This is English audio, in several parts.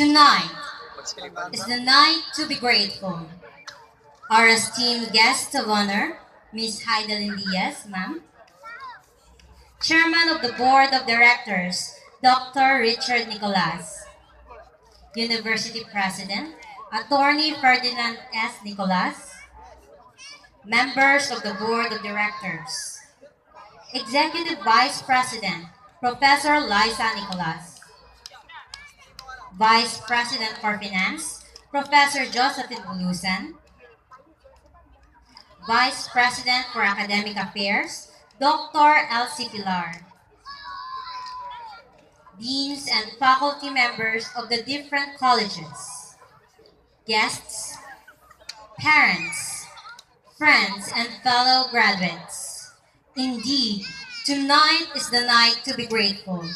Tonight is the night to be grateful. Our esteemed guest of honor, Miss Kayelene Diaz, ma'am. Chairman of the Board of Directors, Dr. Richard Nicolas. University President, Attorney Ferdinand S. Nicolas. Members of the Board of Directors. Executive Vice President, Professor Liza Nicolas. Vice President for Finance, Professor Josephine Bulusan. Vice President for Academic Affairs, Dr. Elsie Pilar. Deans and faculty members of the different colleges. Guests, parents, friends, and fellow graduates. Indeed, tonight is the night to be grateful.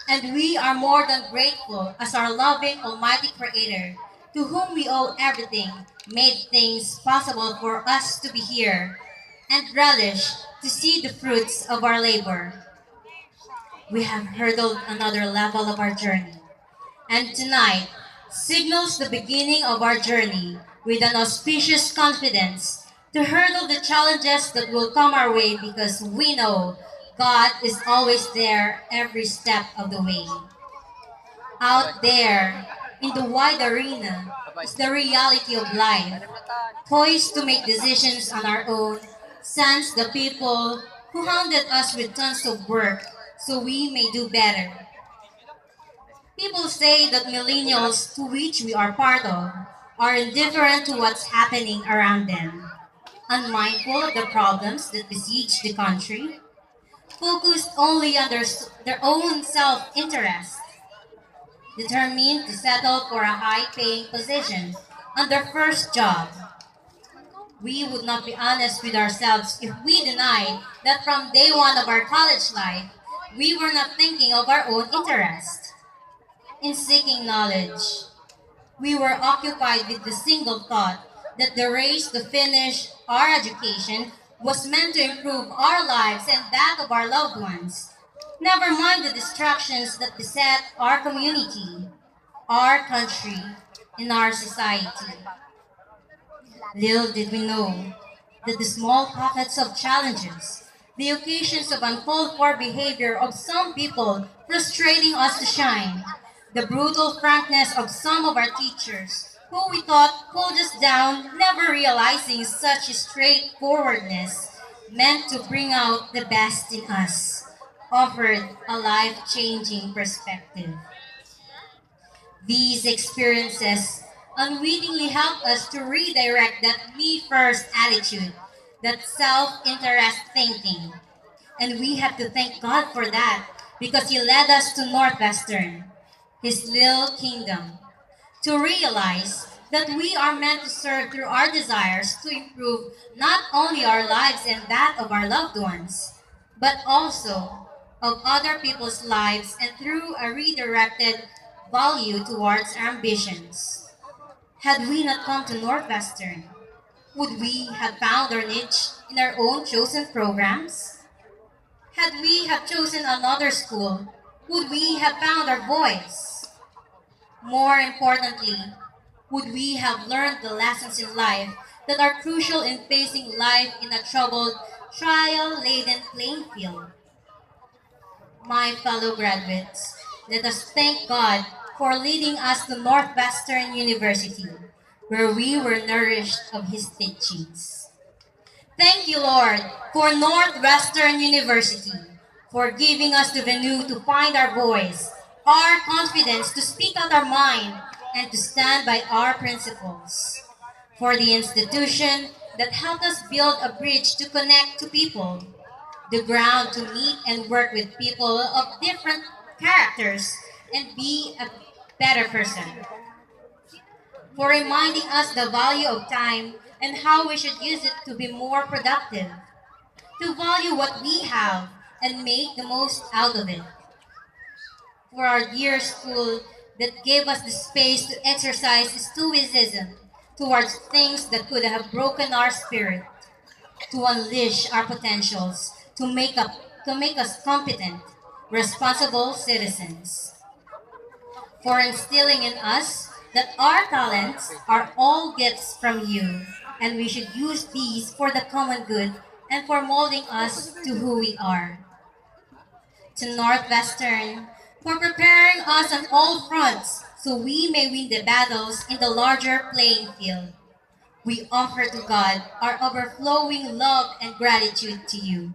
And we are more than grateful as our loving Almighty Creator, to whom we owe everything, made things possible for us to be here and relish to see the fruits of our labor. We have hurdled another level of our journey, and tonight signals the beginning of our journey with an auspicious confidence to hurdle the challenges that will come our way because we know God is always there every step of the way. Out there, in the wide arena, is the reality of life, poised to make decisions on our own, since the people who hounded us with tons of work so we may do better. People say that millennials, to which we are part of, are indifferent to what's happening around them, unmindful of the problems that besiege the country, focused only on their own self-interest, determined to settle for a high-paying position on their first job. We would not be honest with ourselves if we denied that from day one of our college life, we were not thinking of our own interest. In seeking knowledge, we were occupied with the single thought that the race to finish our education was meant to improve our lives and that of our loved ones. Never mind the distractions that beset our community, our country, and our society. Little did we know that the small pockets of challenges, the occasions of uncalled for behavior of some people frustrating us to shine, the brutal frankness of some of our teachers who we thought pulled us down, never realizing such straightforwardness meant to bring out the best in us, offered a life-changing perspective. These experiences unwittingly help us to redirect that me-first attitude, that self-interest thinking. And we have to thank God for that because He led us to Northwestern, His little kingdom, to realize that we are meant to serve through our desires to improve not only our lives and that of our loved ones, but also of other people's lives and through a redirected value towards our ambitions. Had we not come to Northwestern, would we have found our niche in our own chosen programs? Had we have chosen another school, would we have found our voice? More importantly, would we have learned the lessons in life that are crucial in facing life in a troubled, trial-laden playing field? My fellow graduates, let us thank God for leading us to Northwestern University, where we were nourished of His teachings. Thank you, Lord, for Northwestern University, for giving us the venue to find our voice, our confidence to speak out our mind, and to stand by our principles. For the institution that helped us build a bridge to connect to people, the ground to meet and work with people of different characters and be a better person. For reminding us the value of time and how we should use it to be more productive, to value what we have and make the most out of it. For our dear school that gave us the space to exercise stoicism towards things that could have broken our spirit, to unleash our potentials, to make us competent, responsible citizens. for instilling in us that our talents are all gifts from you, and we should use these for the common good and for molding us to who we are. To Northwestern, for preparing us on all fronts so we may win the battles in the larger playing field. We offer to God our overflowing love and gratitude to you.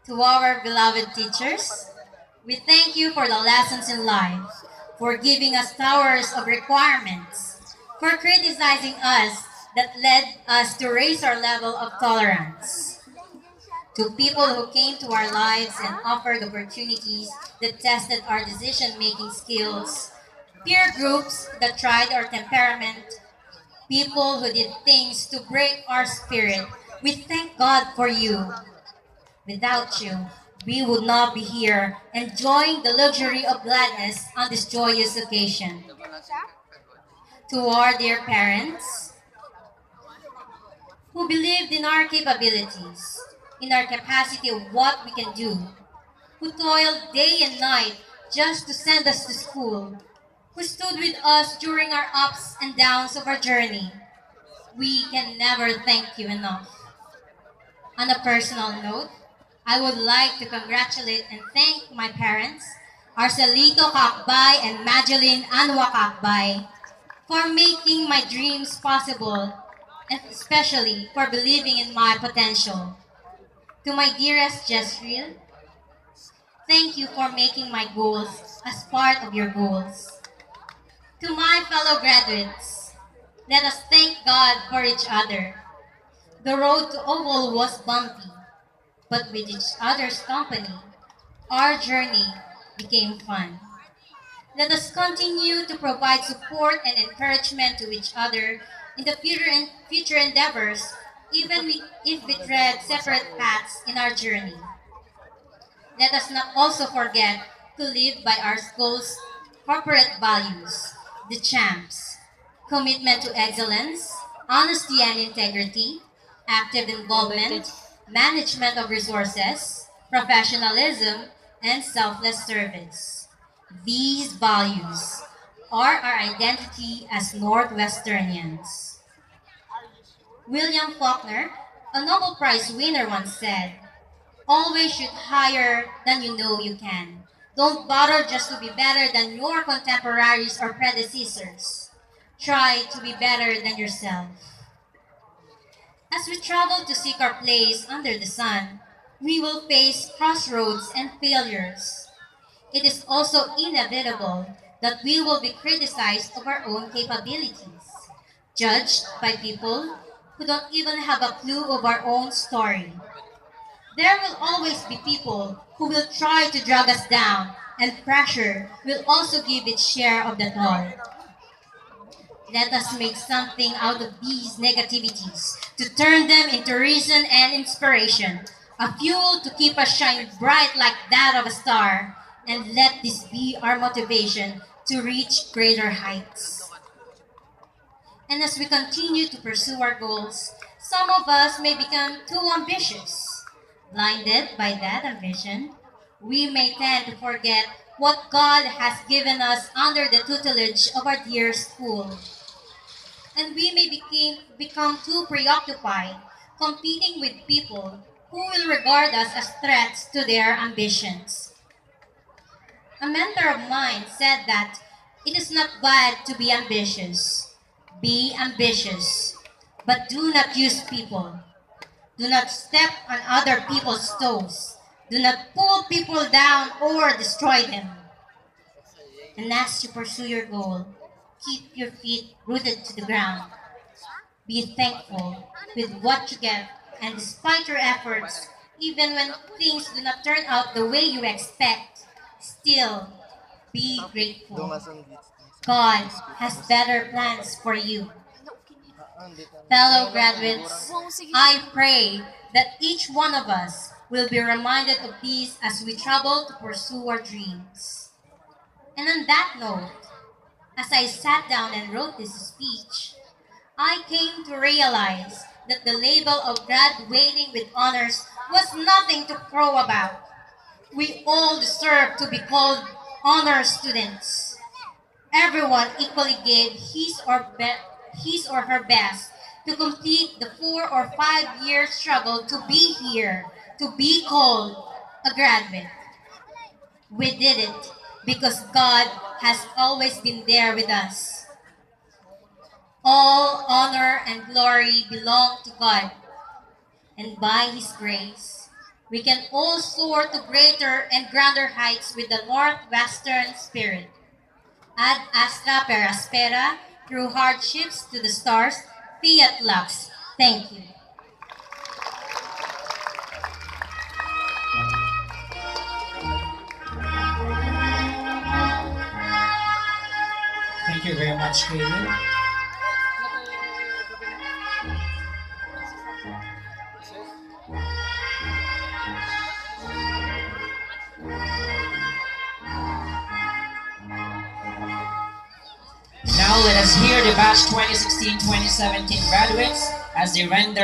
To our beloved teachers, we thank you for the lessons in life, for giving us towers of requirements, for criticizing us that led us to raise our level of tolerance. To people who came to our lives and offered opportunities that tested our decision-making skills, peer groups that tried our temperament, people who did things to break our spirit, we thank God for you. Without you, we would not be here enjoying the luxury of gladness on this joyous occasion. To our dear parents, who believed in our capabilities, in our capacity of what we can do, who toiled day and night just to send us to school, who stood with us during our ups and downs of our journey, we can never thank you enough. On a personal note, I would like to congratulate and thank my parents, Arcelito Caacbay and Madeline Anwa Caacbay, for making my dreams possible and especially for believing in my potential. To my dearest Jezreel, thank you for making my goals as part of your goals. To my fellow graduates, let us thank God for each other. The road to Oval was bumpy, but with each other's company, our journey became fun. Let us continue to provide support and encouragement to each other in the future endeavors, even if we tread separate paths in our journey. Let us not also forget to live by our school's corporate values, the CHAMPs, commitment to excellence, honesty and integrity, active involvement, management of resources, professionalism, and selfless service. These values are our identity as Northwesternians. William Faulkner, a Nobel Prize winner, once said, always shoot higher than you know you can. Don't bother just to be better than your contemporaries or predecessors. Try to be better than yourself. As we travel to seek our place under the sun, we will face crossroads and failures. It is also inevitable that we will be criticized of our own capabilities, judged by people who don't even have a clue of our own story. There will always be people who will try to drag us down, and pressure will also give its share of the toll. Let us make something out of these negativities to turn them into reason and inspiration, a fuel to keep us shine bright like that of a star, and let this be our motivation to reach greater heights. And as we continue to pursue our goals, some of us may become too ambitious. Blinded by that ambition, we may tend to forget what God has given us under the tutelage of our dear school. And we may become too preoccupied competing with people who will regard us as threats to their ambitions. A mentor of mine said that it is not bad to be ambitious. Be ambitious, but do not use people. Do not step on other people's toes. Do not pull people down or destroy them. And as you pursue your goal, keep your feet rooted to the ground. Be thankful with what you get, and despite your efforts, even when things do not turn out the way you expect, still be grateful. God has better plans for you. Fellow graduates, I pray that each one of us will be reminded of these as we travel to pursue our dreams. And on that note, as I sat down and wrote this speech, I came to realize that the label of graduating with honors was nothing to crow about. We all deserve to be called honor students. Everyone equally gave his or her best to complete the 4 or 5 year struggle to be here, to be called a graduate. We did it because God has always been there with us. All honor and glory belong to God, and by His grace, we can all soar to greater and grander heights with the Northwestern spirit. Ad astra per aspera, through hardships to the stars, fiat lux. Thank you. Thank you very much, Kayelene. Now let us hear the batch 2016-2017 graduates as they render